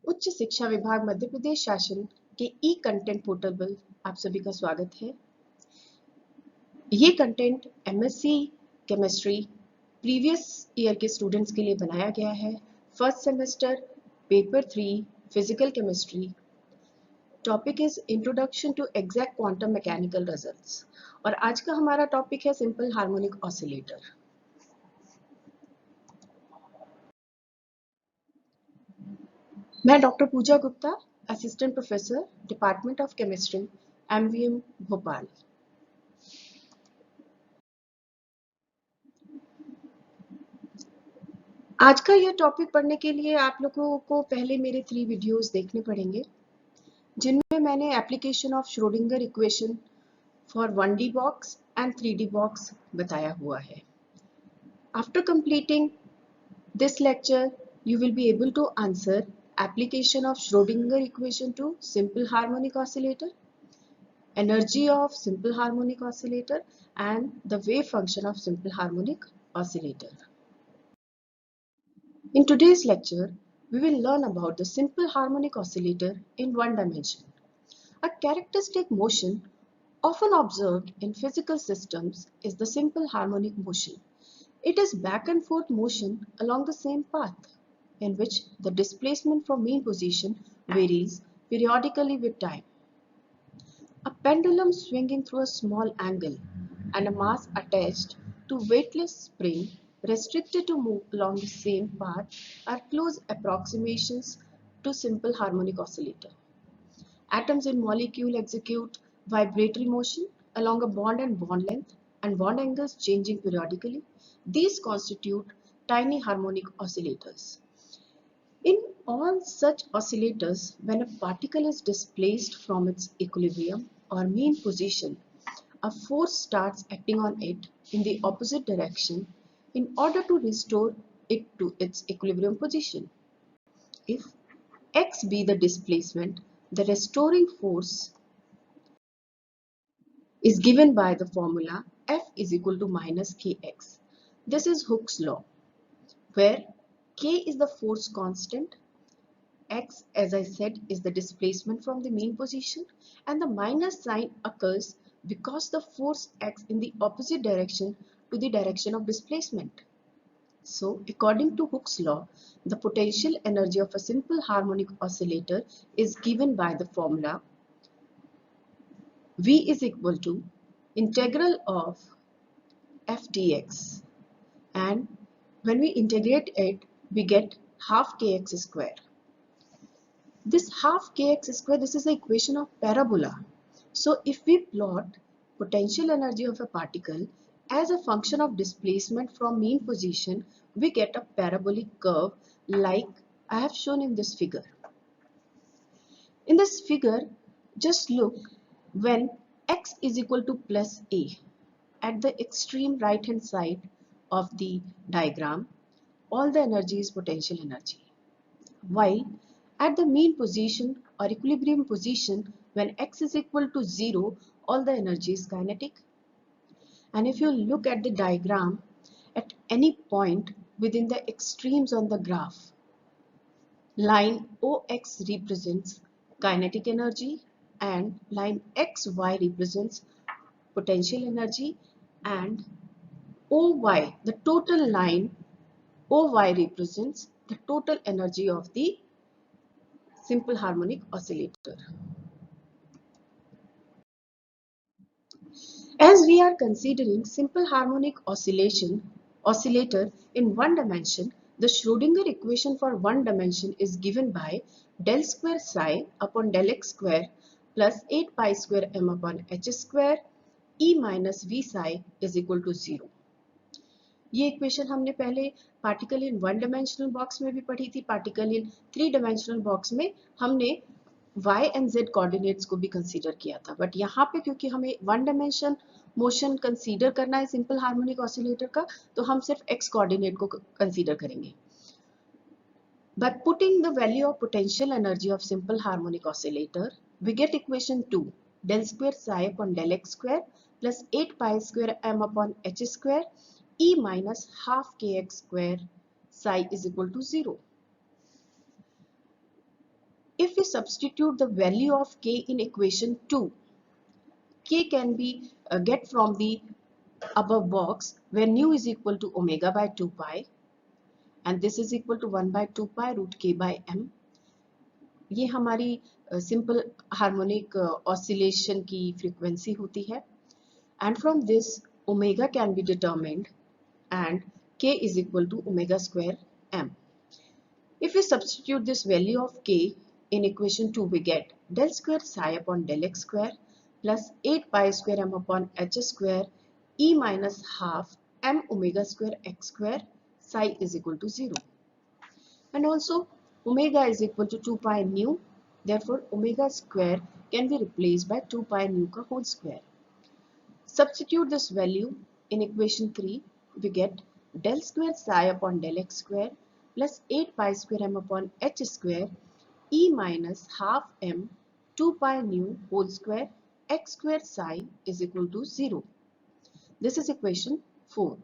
उच्च शिक्षा विभाग मध्य प्रदेश शासन के ई कंटेंट पोर्टल पर आप सभी का स्वागत है। ये content MSc chemistry previous year के स्टूडेंट्स के लिए बनाया गया है। First semester paper 3 physical chemistry. Topic is introduction to exact quantum mechanical results और आज का हमारा टॉपिक है सिंपल हार्मोनिक ऑसिलेटर। मैं doctor Pooja Gupta, assistant professor, department of chemistry, MVM Bhopal. आज का यह टॉपिक पढ़ने के लिए आप लोगों को पहले मेरे 3 वीडियोस देखने पड़ेंगे, जिनमें मैंने application of Schrodinger equation for 1D box and 3D box बताया हुआ है। After completing this lecture, you will be able to answer application of Schrodinger equation to simple harmonic oscillator, energy of simple harmonic oscillator, and the wave function of simple harmonic oscillator. In today's lecture, we will learn about the simple harmonic oscillator in one dimension. A characteristic motion often observed in physical systems is the simple harmonic motion. It is back and forth motion along the same path, in which the displacement from mean position varies periodically with time. A pendulum swinging through a small angle and a mass attached to weightless spring restricted to move along the same path are close approximations to simple harmonic oscillator. Atoms in molecule execute vibratory motion along a bond and bond length and bond angles changing periodically. These constitute tiny harmonic oscillators. In all such oscillators, when a particle is displaced from its equilibrium or mean position, a force starts acting on it in the opposite direction in order to restore it to its equilibrium position. If x be the displacement, the restoring force is given by the formula F is equal to minus kx. This is Hooke's law, where k is the force constant, x, as I said, is the displacement from the mean position, and the minus sign occurs because the force acts in the opposite direction to the direction of displacement. So, according to Hooke's law, the potential energy of a simple harmonic oscillator is given by the formula V is equal to integral of f dx, and when we integrate it, we get half kx square. This half kx square, this is the equation of parabola. So if we plot potential energy of a particle as a function of displacement from mean position, we get a parabolic curve like I have shown in this figure. In this figure, just look, when x is equal to plus a, at the extreme right hand side of the diagram, all the energy is potential energy. While at the mean position or equilibrium position, when x is equal to 0, all the energy is kinetic. And if you look at the diagram, at any point within the extremes on the graph, line OX represents kinetic energy and line XY represents potential energy, and OY, the total line OY represents the total energy of the simple harmonic oscillator. As we are considering simple harmonic oscillator in one dimension, the Schrodinger equation for one dimension is given by del square psi upon del x square plus 8 pi square m upon h square e minus v psi is equal to 0. ये equation हमने पहले particle in one dimensional box में भी पढ़ी थी। Particle in 3 dimensional box में हमने y and z coordinates को भी कंसीडर किया था, बट यहाँ पे क्योंकि हमें वन डायमेंशन मोशन कंसीडर करना है सिंपल हार्मोनिक ऑसिलेटर का, तो हम सिर्फ x कोऑर्डिनेट को कंसीडर करेंगे. By putting the value of potential energy of simple harmonic oscillator, we get equation 2, del square psi upon del x square plus 8 pi square m upon h square e minus half kx square psi is equal to 0. If we substitute the value of k in equation 2, k can be get from the above box where nu is equal to omega by 2 pi and this is equal to 1 by 2 pi root k by m. ये हमारी simple harmonic oscillation की frequency होती है and from this omega can be determined and k is equal to omega square m. If we substitute this value of k in equation 2, we get del square psi upon del x square plus 8 pi square m upon h square e minus half m omega square x square psi is equal to 0. And also omega is equal to 2 pi nu. Therefore, omega square can be replaced by 2 pi nu ka whole square. Substitute this value in equation 3. We get del square psi upon del x square plus 8 pi square m upon h square e minus half m 2 pi nu whole square x square psi is equal to 0. This is equation 4.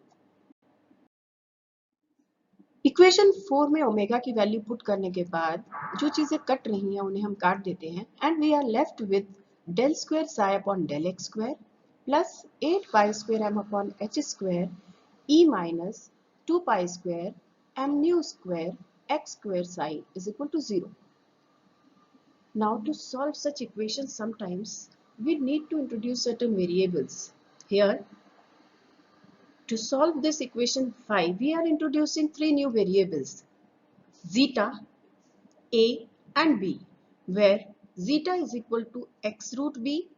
Equation 4 में omega की value put करने के बाद जो चीजें cut रही हैं उन्हें हम काट देते हैं and we are left with del square psi upon del x square plus 8 pi square m upon h square e minus 2 pi square m nu square x square psi is equal to 0. Now to solve such equations sometimes we need to introduce certain variables. Here to solve this equation 5 we are introducing three new variables, zeta, a and b, where zeta is equal to x root b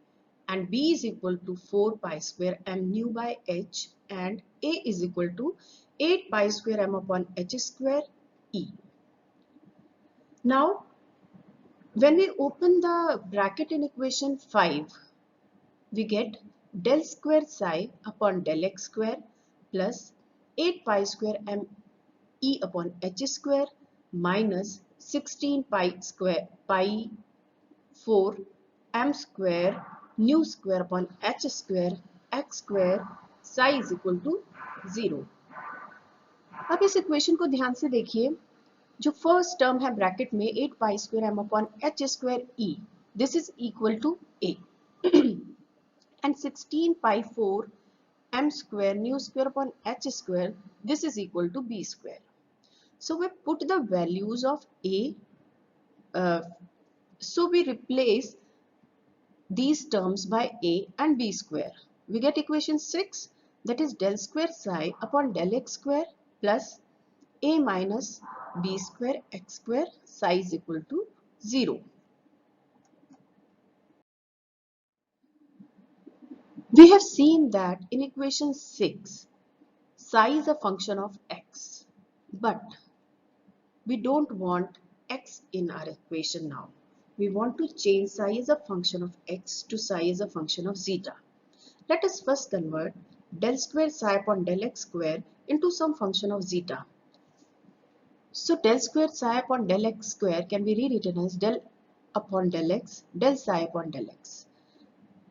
and b is equal to 4 pi square m nu by h and a is equal to 8 pi square m upon h square e. Now when we open the bracket in equation 5, we get del square psi upon del x square plus 8 pi square m e upon h square minus 16 pi square pi 4 m square nu square upon h square x square psi is equal to 0. अब इस equation को ध्यान से देखिए, जो first term है bracket में 8 pi square m upon h square e, this is equal to a and 16 pi 4 m square nu square upon h square, this is equal to b square. So we put the values of a, so we replace these terms by a and b square. We get equation 6, that is del square psi upon del x square plus a minus b square x square psi is equal to 0. We have seen that in equation 6, psi is a function of x, but we don't want x in our equation now. We want to change psi as a function of x to psi as a function of zeta. Let us first convert del square psi upon del x square into some function of zeta. So del square psi upon del x square can be rewritten as del upon del x, del psi upon del x.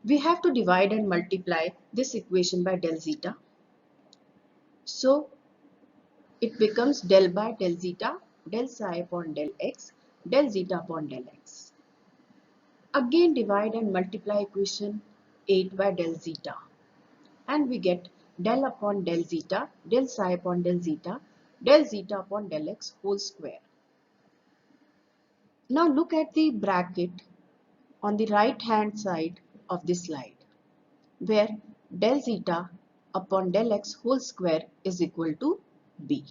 We have to divide and multiply this equation by del zeta. So it becomes del by del zeta, del psi upon del x, del zeta upon del x. Again divide and multiply equation 8 by del zeta and we get del upon del zeta, del psi upon del zeta upon del x whole square. Now look at the bracket on the right hand side of this slide where del zeta upon del x whole square is equal to b.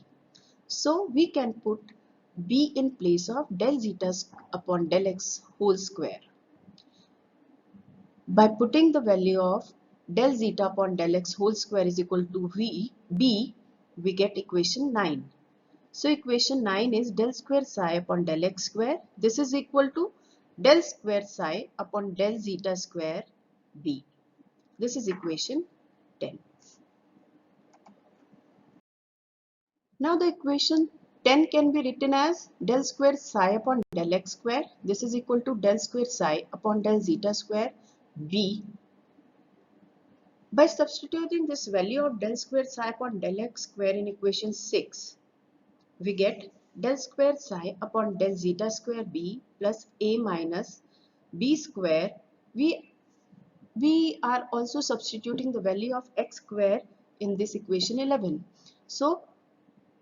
So we can put b in place of del zeta upon del x whole square. By putting the value of del zeta upon del x whole square is equal to b, we get equation 9. So equation 9 is del square psi upon del x square. This is equal to del square psi upon del zeta square b. This is equation 10. Now the equation 10 can be written as del square psi upon del x square. This is equal to del square psi upon del zeta square b. By substituting this value of del square psi upon del x square in equation 6, we get del square psi upon del zeta square b plus a minus b square. We are also substituting the value of x square in this equation 11. So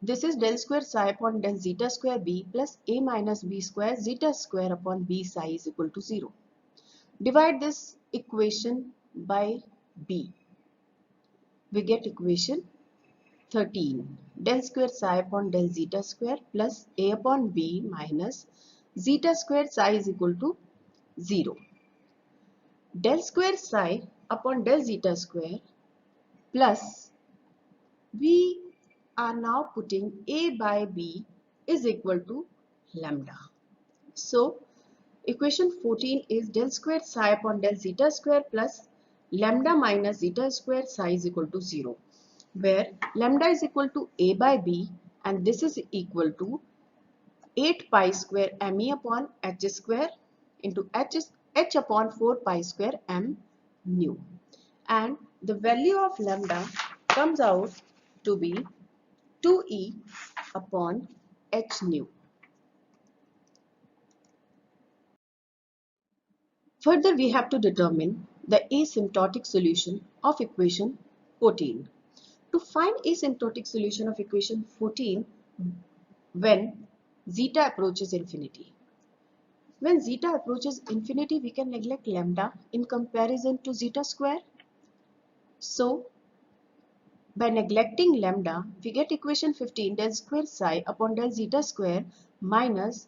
this is del square psi upon del zeta square b plus a minus b square zeta square upon b psi is equal to 0. Divide this equation by b. We get equation 13. Del square psi upon del zeta square plus a upon b minus zeta square psi is equal to 0. Del square psi upon del zeta square plus we are now putting a by b is equal to lambda. So equation 14 is del square psi upon del zeta square plus lambda minus zeta square psi is equal to 0, where lambda is equal to a by b and this is equal to 8 pi square me upon h square into h upon 4 pi square m nu, and the value of lambda comes out to be 2e upon h nu. Further, we have to determine the asymptotic solution of equation 14. To find asymptotic solution of equation 14 when zeta approaches infinity. When zeta approaches infinity, we can neglect lambda in comparison to zeta square. So, by neglecting lambda, we get equation 15 del square psi upon del zeta square minus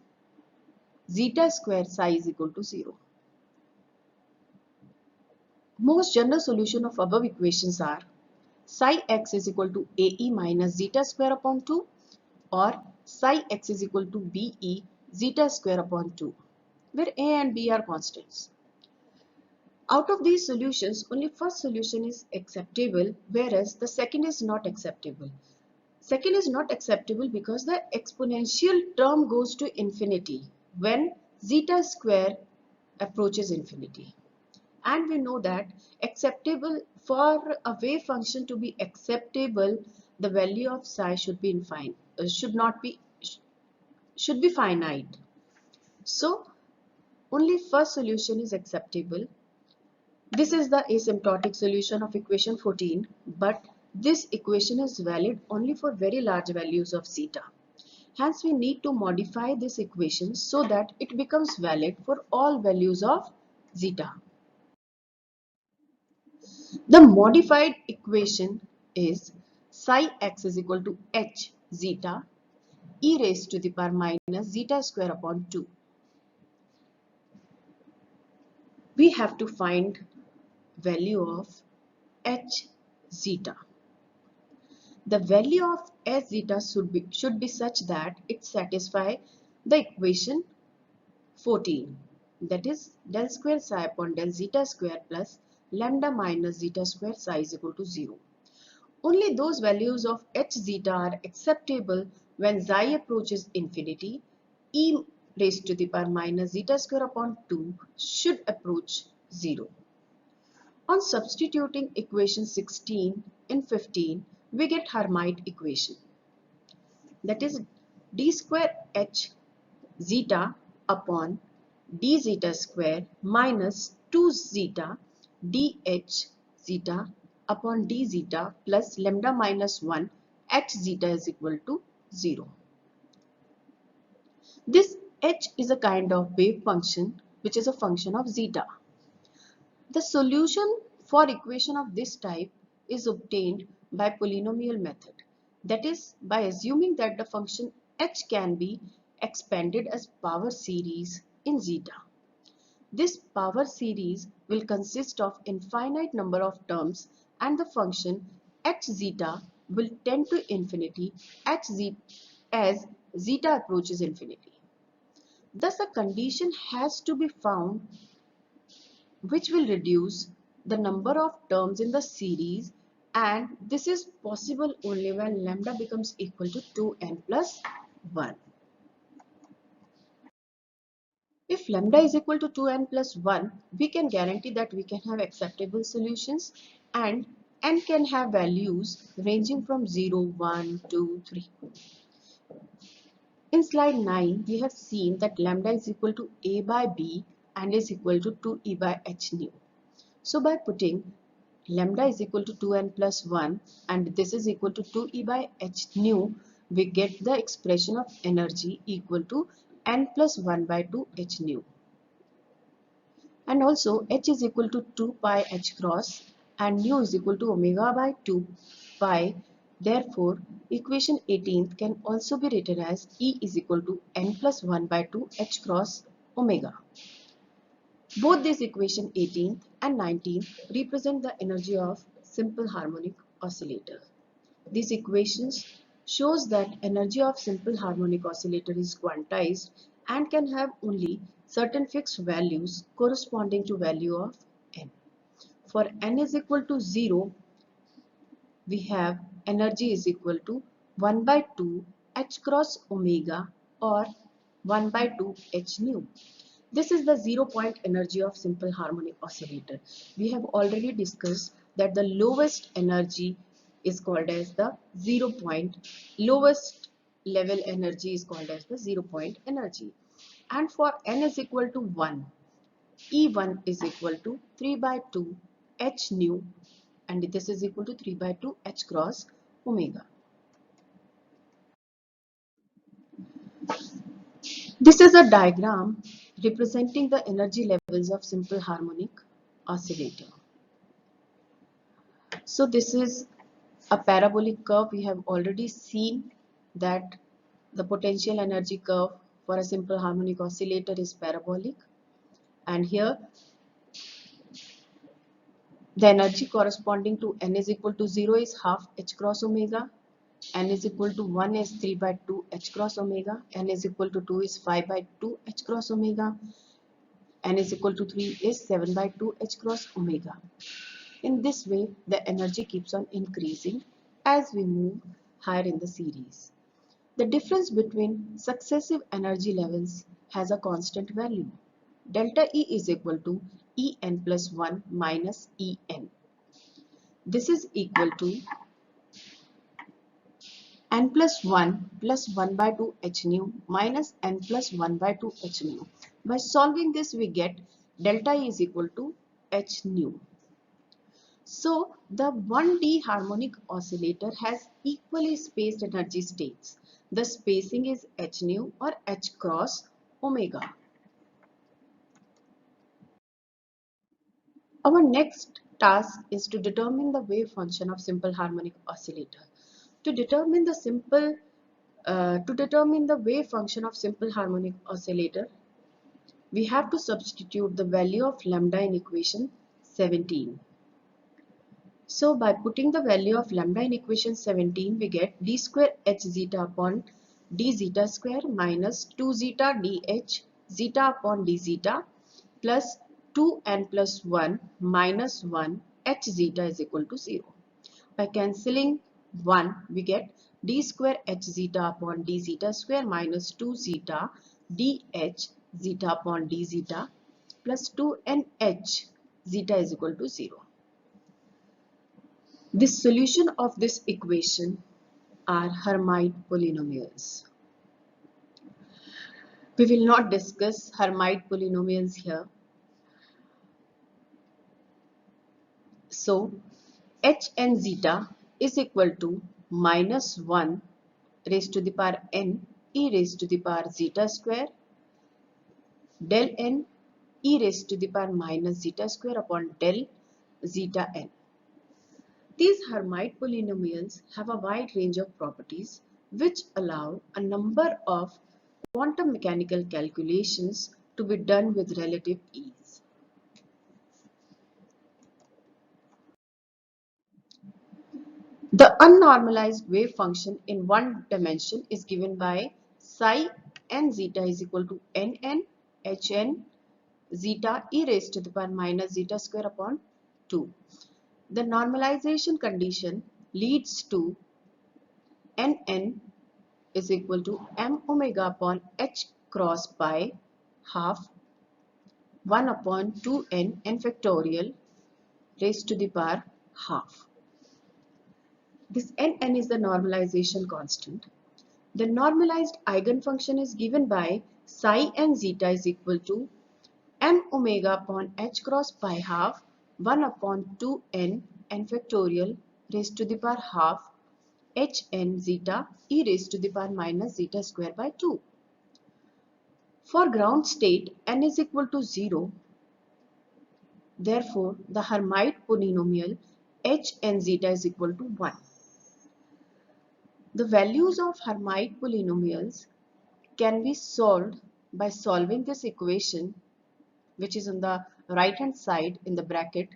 zeta square psi is equal to 0. Most general solution of above equations are psi x is equal to ae minus zeta square upon 2 or psi x is equal to be zeta square upon 2, where a and b are constants. Out of these solutions, only first solution is acceptable, whereas the second is not acceptable. Second is not acceptable because the exponential term goes to infinity when zeta square approaches infinity. And we know that acceptable for a wave function to be acceptable, the value of psi should be infinite, should be finite. So only first solution is acceptable. This is the asymptotic solution of equation 14, but this equation is valid only for very large values of zeta. Hence, we need to modify this equation so that it becomes valid for all values of zeta. The modified equation is psi x is equal to h zeta e raised to the power minus zeta square upon 2. We have to find value of h zeta. The value of h zeta should be such that it satisfies the equation 14, that is del square psi upon del zeta square plus lambda minus zeta square psi is equal to 0. Only those values of h zeta are acceptable when xi approaches infinity. E raised to the power minus zeta square upon 2 should approach 0. On substituting equation 16 in 15, we get Hermite equation. That is d square h zeta upon d zeta square minus 2 zeta dh zeta upon d zeta plus lambda minus 1 h zeta is equal to 0. This h is a kind of wave function which is a function of zeta. The solution for equation of this type is obtained by polynomial method. That is, by assuming that the function h can be expanded as power series in zeta. This power series will consist of infinite number of terms and the function h zeta will tend to infinity as zeta approaches infinity. Thus, a condition has to be found which will reduce the number of terms in the series, and this is possible only when lambda becomes equal to 2n plus 1. If lambda is equal to 2n plus 1, we can guarantee that we can have acceptable solutions and n can have values ranging from 0, 1, 2, 3. In slide 9, we have seen that lambda is equal to A by B and is equal to 2E by h nu. So by putting lambda is equal to 2n plus 1 and this is equal to 2E by h nu, we get the expression of energy equal to n plus 1 by 2 h nu. And also h is equal to 2 pi h cross and nu is equal to omega by 2 pi. Therefore, equation 18th can also be written as E is equal to n plus 1 by 2 h cross omega. Both this equation 18th and 19th represent the energy of simple harmonic oscillator. These equations shows that energy of simple harmonic oscillator is quantized and can have only certain fixed values corresponding to value of n. For n is equal to 0, we have energy is equal to 1 by 2 h cross omega or 1 by 2 h nu. This is the 0 point energy of simple harmonic oscillator. We have already discussed that the lowest energy is called as the 0 point. Lowest level energy is called as the 0 point energy. And for n is equal to 1, E1 is equal to 3 by 2 h nu and this is equal to 3 by 2 h cross omega. This is a diagram representing the energy levels of simple harmonic oscillator. So this is a parabolic curve. We have already seen that the potential energy curve for a simple harmonic oscillator is parabolic, and here the energy corresponding to n is equal to 0 is half h cross omega, n is equal to 1 is 3 by 2 h cross omega, n is equal to 2 is 5 by 2 h cross omega, n is equal to 3 is 7 by 2 h cross omega. In this way, the energy keeps on increasing as we move higher in the series. The difference between successive energy levels has a constant value. Delta E is equal to En plus 1 minus En. This is equal to n plus 1 by 2 h nu minus n plus 1 by 2 h nu. By solving this, we get delta E is equal to h nu. So the 1D harmonic oscillator has equally spaced energy states. The spacing is h nu or h cross omega. Our next task is to determine the wave function of simple harmonic oscillator. To determine the wave function of simple harmonic oscillator, we have to substitute the value of lambda in equation 17. So by putting the value of lambda in equation 17, we get d square h zeta upon d zeta square minus 2 zeta dh zeta upon d zeta plus 2n plus 1 minus 1 h zeta is equal to 0. By cancelling 1, we get d square h zeta upon d zeta square minus 2 zeta dh zeta upon d zeta plus 2nh zeta is equal to 0. The solution of this equation are Hermite polynomials. We will not discuss Hermite polynomials here. So h n zeta is equal to minus 1 raised to the power n e raised to the power zeta square del n e raised to the power minus zeta square upon del zeta n. These Hermite polynomials have a wide range of properties which allow a number of quantum mechanical calculations to be done with relative ease. The unnormalized wave function in one dimension is given by psi n zeta is equal to nn hn zeta e raised to the power minus zeta square upon 2. The normalization condition leads to nn is equal to m omega upon h cross pi half 1 upon 2n n factorial raised to the power half. This nn is the normalization constant. The normalized eigenfunction is given by psi and zeta is equal to m omega upon h cross pi half 1 upon 2n n factorial raised to the power half h n zeta e raised to the power minus zeta square by 2. For ground state n is equal to 0, therefore the Hermite polynomial h n zeta is equal to 1. The values of Hermite polynomials can be solved by solving this equation, which is on the right hand side in the bracket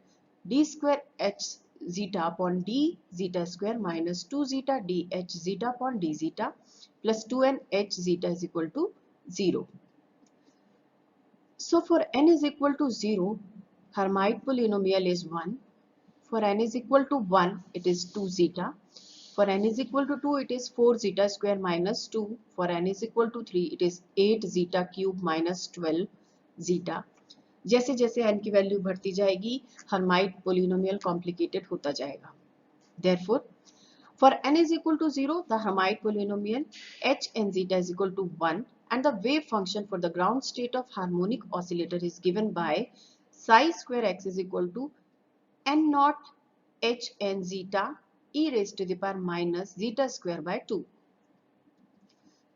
d square h zeta upon d zeta square minus 2 zeta d h zeta upon d zeta plus 2n h zeta is equal to 0. So for n is equal to 0, Hermite polynomial is 1. For n is equal to 1, it is 2 zeta. For n is equal to 2, it is 4 zeta square minus 2. For n is equal to 3, it is 8 zeta cube minus 12 zeta. जैसे जैसे n की value बढ़ती जाएगी, Hermite polynomial complicated होता जाएगा. Therefore, for n is equal to 0, the Hermite polynomial h n zeta is equal to 1 and the wave function for the ground state of harmonic oscillator is given by psi square x is equal to n naught h n zeta e raised to the power minus zeta square by 2.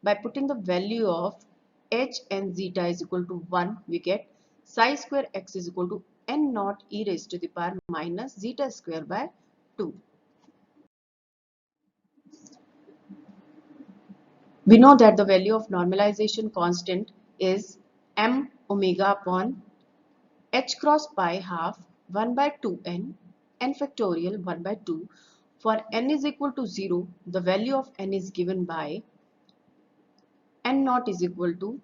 By putting the value of h n zeta is equal to 1, we get psi square x is equal to n naught e raised to the power minus zeta square by 2. We know that the value of normalization constant is m omega upon h cross pi half 1 by 2n n factorial 1 by 2. For n is equal to 0, the value of n is given by n naught is equal to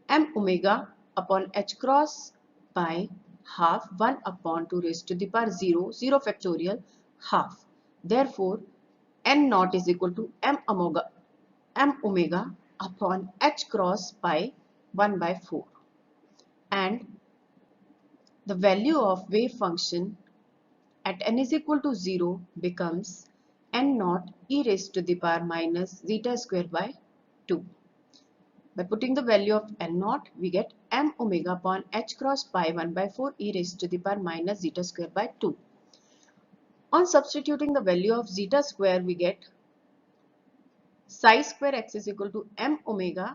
m omega upon h cross pi half 1 upon 2 raised to the power 0, 0 factorial half. Therefore, n naught is equal to m omega upon h cross pi 1 by 4. And the value of wave function at n is equal to 0 becomes n naught e raised to the power minus zeta square by 2. By putting the value of n naught, we get m omega upon h cross pi 1 by 4 e raised to the power minus zeta square by 2. On substituting the value of zeta square, we get psi square x is equal to m omega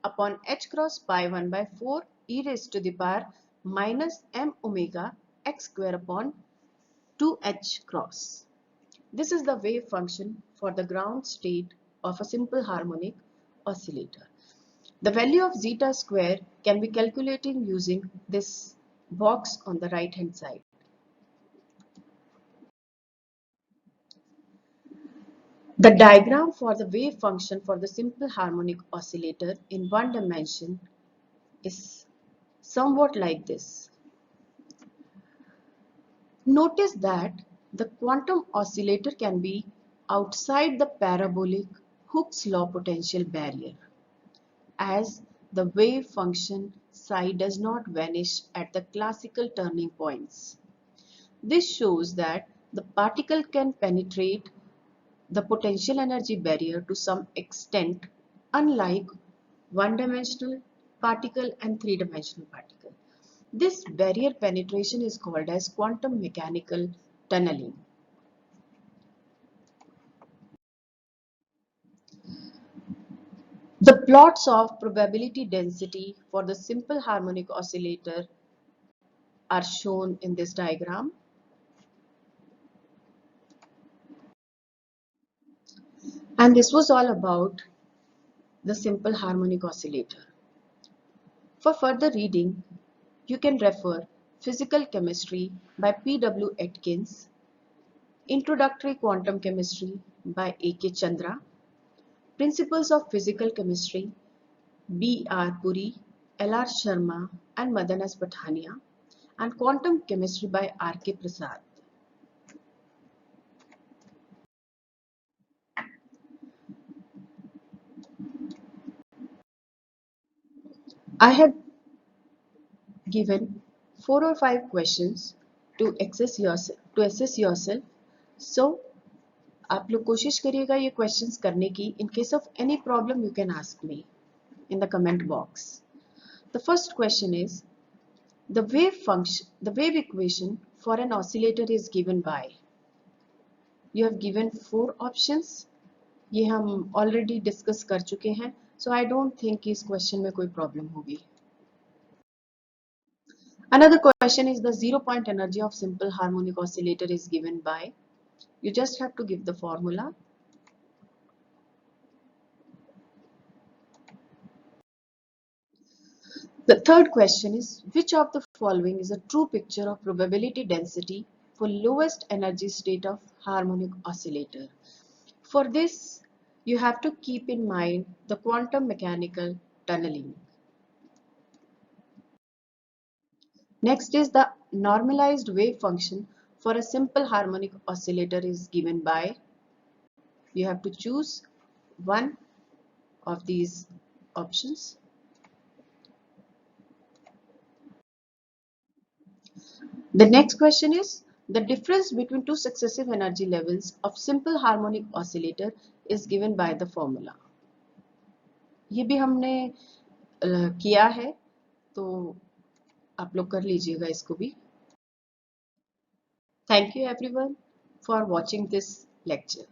upon h cross pi 1 by 4 e raised to the power minus m omega x square upon 2h cross. This is the wave function for the ground state of a simple harmonic oscillator. The value of zeta square can be calculated using this box on the right hand side. The diagram for the wave function for the simple harmonic oscillator in one dimension is somewhat like this. Notice that the quantum oscillator can be outside the parabolic Hooke's law potential barrier, as the wave function psi does not vanish at the classical turning points. This shows that the particle can penetrate the potential energy barrier to some extent, unlike one-dimensional particle and three-dimensional particle. This barrier penetration is called as quantum mechanical tunneling. The plots of probability density for the simple harmonic oscillator are shown in this diagram. And this was all about the simple harmonic oscillator. For further reading, you can refer Physical Chemistry by P.W. Atkins, Introductory Quantum Chemistry by A.K. Chandra, Principles of Physical Chemistry, B.R. Puri, L.R. Sharma and Madan S. Pathania, and Quantum Chemistry by R.K. Prasad. I have given 4 or 5 questions to assess yourself. So आप लोग कोशिश करिएगा ये questions करने की. In case of any problem you can ask me in the comment box. The first question is the wave equation for an oscillator is given by. You have given 4 options. ये हम already discuss कर चुके हैं, so I don't think इस question में कोई problem होगी. Another question is the zero point energy of simple harmonic oscillator is given by. You just have to give the formula. The third question is which of the following is a true picture of probability density for lowest energy state of harmonic oscillator? For this, you have to keep in mind the quantum mechanical tunneling. Next is the normalized wave function for a simple harmonic oscillator is given by. You have to choose one of these options. The next question is the difference between two successive energy levels of simple harmonic oscillator is given by the formula. ये भी हमने किया है, तो आप लोग कर लीजिएगा इसको भी. Thank you everyone for watching this lecture.